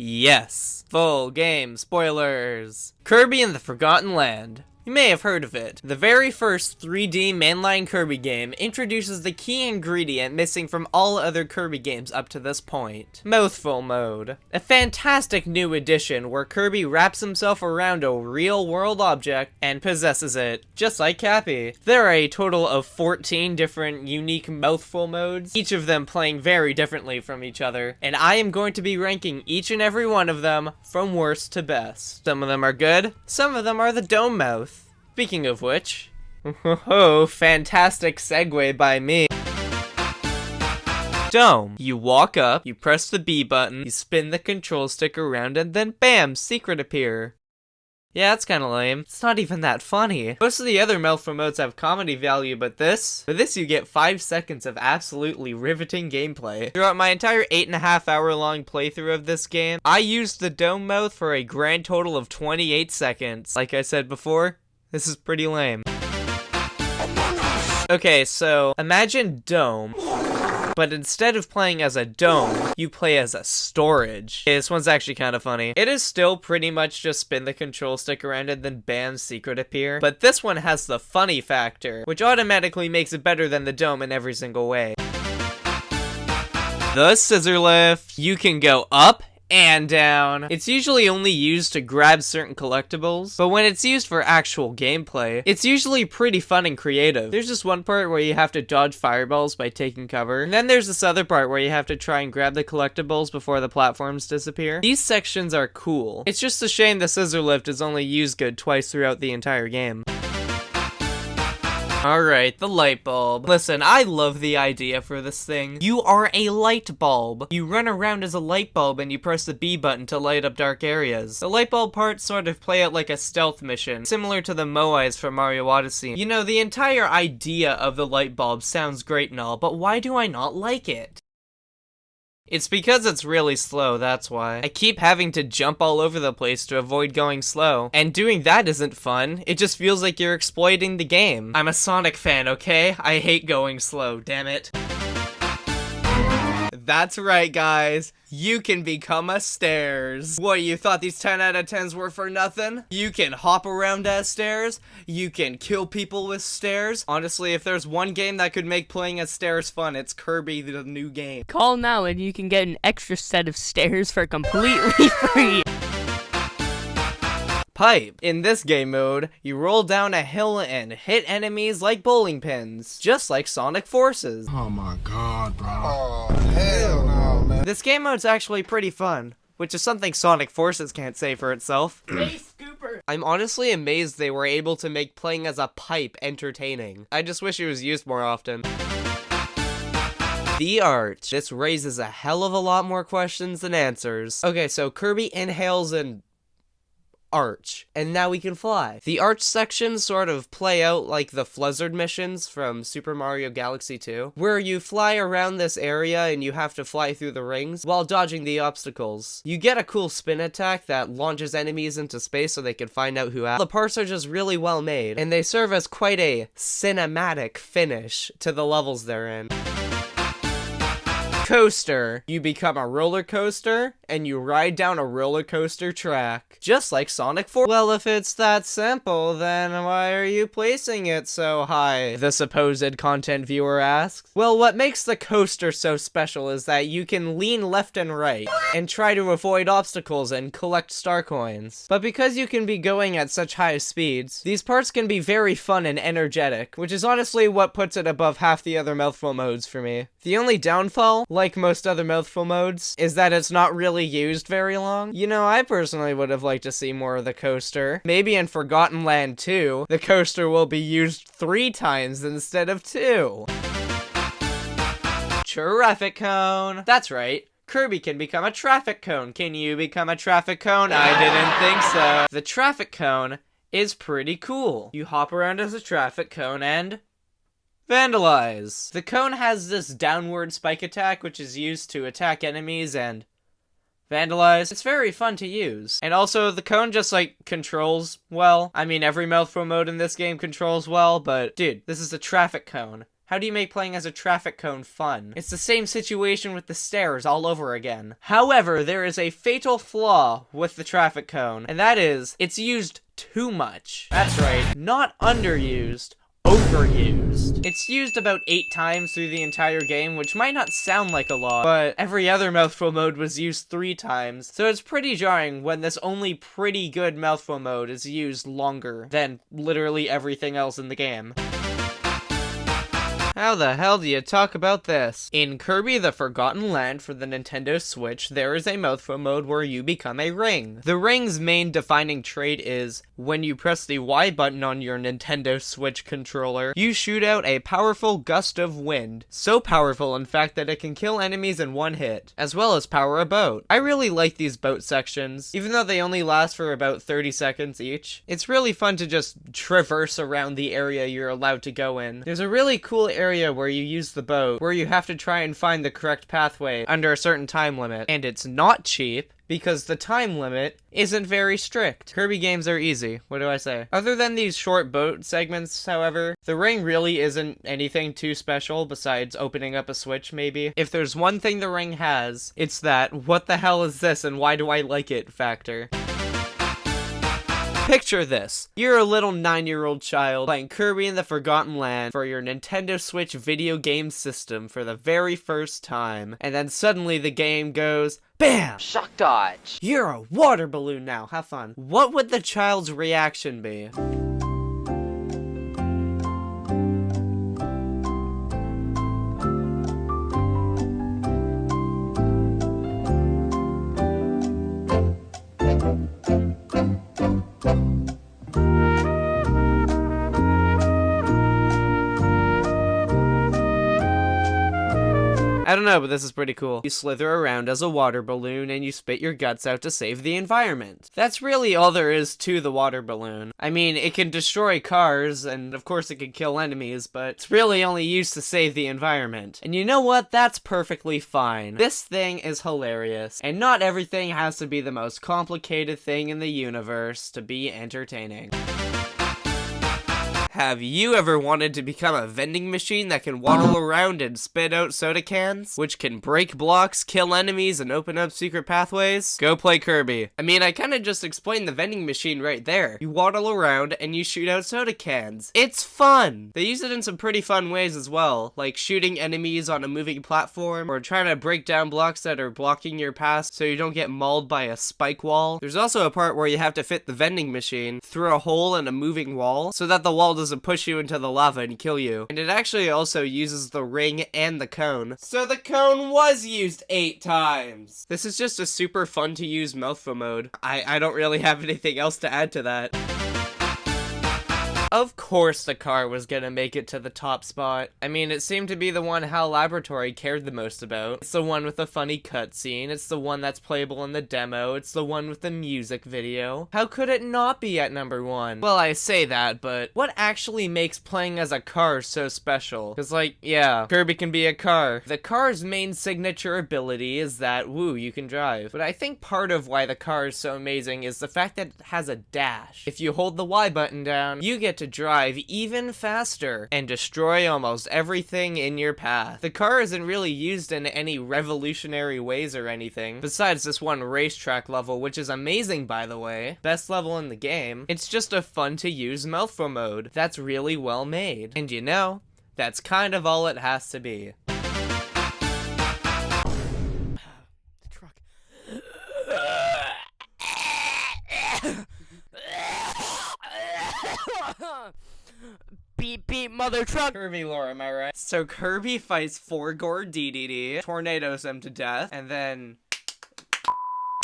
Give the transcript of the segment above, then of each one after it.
Yes, full game spoilers. Kirby and the Forgotten Land. You may have heard of it. The very first 3D mainline Kirby game introduces the key ingredient missing from all other Kirby games up to this point. Mouthful mode. A fantastic new addition where Kirby wraps himself around a real-world object and possesses it, just like Cappy. There are a total of 14 different unique Mouthful modes, each of them playing very differently from each other, and I am going to be ranking each and every one of them from worst to best. Some of them are good, some of them are the dome mouth. Speaking of which, oh, fantastic segue by me. Dome. You walk up, you press the B button, you spin the control stick around, and then bam, secret appear. Yeah, that's kinda lame. It's not even that funny. Most of the other Mouthful modes have comedy value, but for this you get 5 seconds of absolutely riveting gameplay. Throughout my entire 8.5 hour long playthrough of this game, I used the Dome mouth for a grand total of 28 seconds. Like I said before, this is pretty lame. Okay, so imagine Dome, but instead of playing as a dome, you play as a storage. Okay, this one's actually kind of funny. It is still pretty much just spin the control stick around and then bam, secret appear. But this one has the funny factor, which automatically makes it better than the dome in every single way. The scissor lift. You can go up and down. It's usually only used to grab certain collectibles, but when it's used for actual gameplay, it's usually pretty fun and creative. There's just one part where you have to dodge fireballs by taking cover, and then there's this other part where you have to try and grab the collectibles before the platforms disappear. These sections are cool. It's just a shame the scissor lift is only used good twice throughout the entire game. Alright, the light bulb. Listen, I love the idea for this thing. You are a light bulb. You run around as a light bulb and you press the B button to light up dark areas. The light bulb parts sort of play out like a stealth mission, similar to the Moais from Mario Odyssey. You know, the entire idea of the light bulb sounds great and all, but why do I not like it? It's because it's really slow, that's why. I keep having to jump all over the place to avoid going slow. And doing that isn't fun. It just feels like you're exploiting the game. I'm a Sonic fan, okay? I hate going slow, damn it. That's right, guys. You can become a stairs. What, you thought these 10 out of 10s were for nothing? You can hop around as stairs. You can kill people with stairs. Honestly, if there's one game that could make playing as stairs fun, it's Kirby the new game. Call now and you can get an extra set of stairs for completely free. Pipe. In this game mode, you roll down a hill and hit enemies like bowling pins, just like Sonic Forces. Oh my god, bro. Oh, hell no, man. This game mode's actually pretty fun, which is something Sonic Forces can't say for itself. Hey, Gooper. I'm honestly amazed they were able to make playing as a pipe entertaining. I just wish it was used more often. The arch. This raises a hell of a lot more questions than answers. Okay, so Kirby inhales and arch, and now we can fly. The arch sections sort of play out like the Fluzzard missions from Super Mario Galaxy 2, where you fly around this area and you have to fly through the rings while dodging the obstacles. You get a cool spin attack that launches enemies into space so they can find out who has. The parts are just really well made, and they serve as quite a cinematic finish to the levels they're in. Coaster. You become a roller coaster, and you ride down a roller coaster track, just like Sonic 4. Well, if it's that simple, then why are you placing it so high? The supposed content viewer asks. Well, what makes the coaster so special is that you can lean left and right, and try to avoid obstacles and collect star coins. But because you can be going at such high speeds, these parts can be very fun and energetic, which is honestly what puts it above half the other Mouthful modes for me. The only downfall, like most other Mouthful modes, is that it's not really used very long. You know, I personally would have liked to see more of the coaster. Maybe in Forgotten Land 2, the coaster will be used 3 times instead of 2. Traffic cone. That's right. Kirby can become a traffic cone. Can you become a traffic cone? I didn't think so. The traffic cone is pretty cool. You hop around as a traffic cone and vandalize. The cone has this downward spike attack, which is used to attack enemies and vandalize. It's very fun to use. And also, the cone just, like, controls well. I mean, every Mouthful mode in this game controls well, but dude, this is a traffic cone. How do you make playing as a traffic cone fun? It's the same situation with the stairs all over again. However, there is a fatal flaw with the traffic cone, and that is, it's used too much. That's right, not underused, overused. It's used about 8 times through the entire game, which might not sound like a lot, but every other Mouthful mode was used 3 times, so it's pretty jarring when this only pretty good Mouthful mode is used longer than literally everything else in the game. How the hell do you talk about this? In Kirby the Forgotten Land for the Nintendo Switch, there is a Mouthful mode where you become a ring. The ring's main defining trait is, when you press the Y button on your Nintendo Switch controller, you shoot out a powerful gust of wind. So powerful, in fact, that it can kill enemies in one hit, as well as power a boat. I really like these boat sections, even though they only last for about 30 seconds each. It's really fun to just traverse around the area you're allowed to go in. There's a really cool area where you use the boat, where you have to try and find the correct pathway under a certain time limit, and it's not cheap, because the time limit isn't very strict. Kirby games are easy, what do I say? Other than these short boat segments, however, the ring really isn't anything too special besides opening up a switch, maybe. If there's one thing the ring has, it's that, what the hell is this and why do I like it factor. Picture this. You're a little 9-year-old child playing Kirby in the Forgotten Land for your Nintendo Switch video game system for the very first time, and then suddenly the game goes, BAM! Shock dodge. You're a water balloon now, have fun. What would the child's reaction be? I don't know, but this is pretty cool. You slither around as a water balloon and you spit your guts out to save the environment. That's really all there is to the water balloon. I mean, it can destroy cars, and of course it can kill enemies, but it's really only used to save the environment. And you know what? That's perfectly fine. This thing is hilarious, and not everything has to be the most complicated thing in the universe to be entertaining. Have you ever wanted to become a vending machine that can waddle around and spit out soda cans? Which can break blocks, kill enemies, and open up secret pathways? Go play Kirby. I mean, I kinda just explained the vending machine right there. You waddle around and you shoot out soda cans. It's fun! They use it in some pretty fun ways as well, like shooting enemies on a moving platform, or trying to break down blocks that are blocking your path so you don't get mauled by a spike wall. There's also a part where you have to fit the vending machine through a hole in a moving wall so that the wall doesn't push you into the lava and kill you. And it actually also uses the ring and the cone. So the cone was used 8 times! This is just a super fun to use Mouthful mode. I don't really have anything else to add to that. Of course the car was gonna make it to the top spot. I mean, it seemed to be the one HAL Laboratory cared the most about. It's the one with the funny cutscene. It's the one that's playable in the demo. It's the one with the music video. How could it not be at number 1? Well, I say that, but what actually makes playing as a car so special? Cause like, yeah, Kirby can be a car. The car's main signature ability is that, woo, you can drive. But I think part of why the car is so amazing is the fact that it has a dash. If you hold the Y button down, you get to drive even faster and destroy almost everything in your path. The car isn't really used in any revolutionary ways or anything, besides this one racetrack level, which is amazing by the way. Best level in the game. It's just a fun to use Mouthful mode that's really well made. And you know, that's kind of all it has to be. Beep beep mother truck. Kirby lore, am I right? So Kirby fights Forgore DDD, tornadoes him to death, and then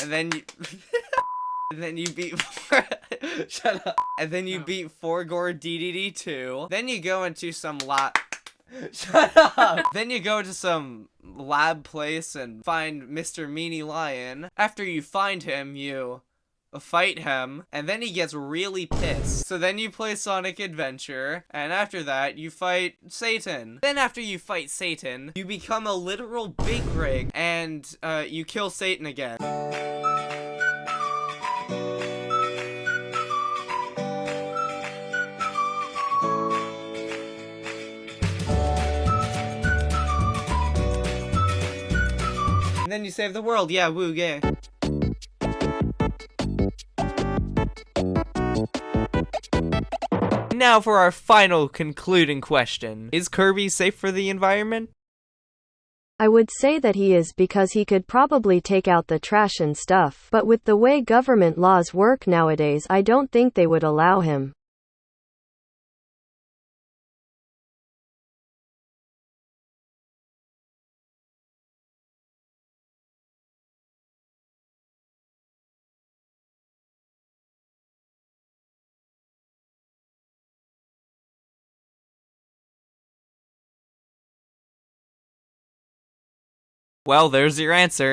you and then you beat shut up. And then you beat Forgore DDD 2. Then you go into some shut up. Then you go to some lab place and find Mr. Meanie Lion. After you find him, you fight him, and then he gets really pissed. So then you play Sonic Adventure, and after that, you fight Satan. Then after you fight Satan, you become a literal big rig, and you kill Satan again. And then you save the world. Yeah, woo, yeah. Now for our final concluding question. Is Kirby safe for the environment? I would say that he is because he could probably take out the trash and stuff, but with the way government laws work nowadays, I don't think they would allow him. Well, there's your answer.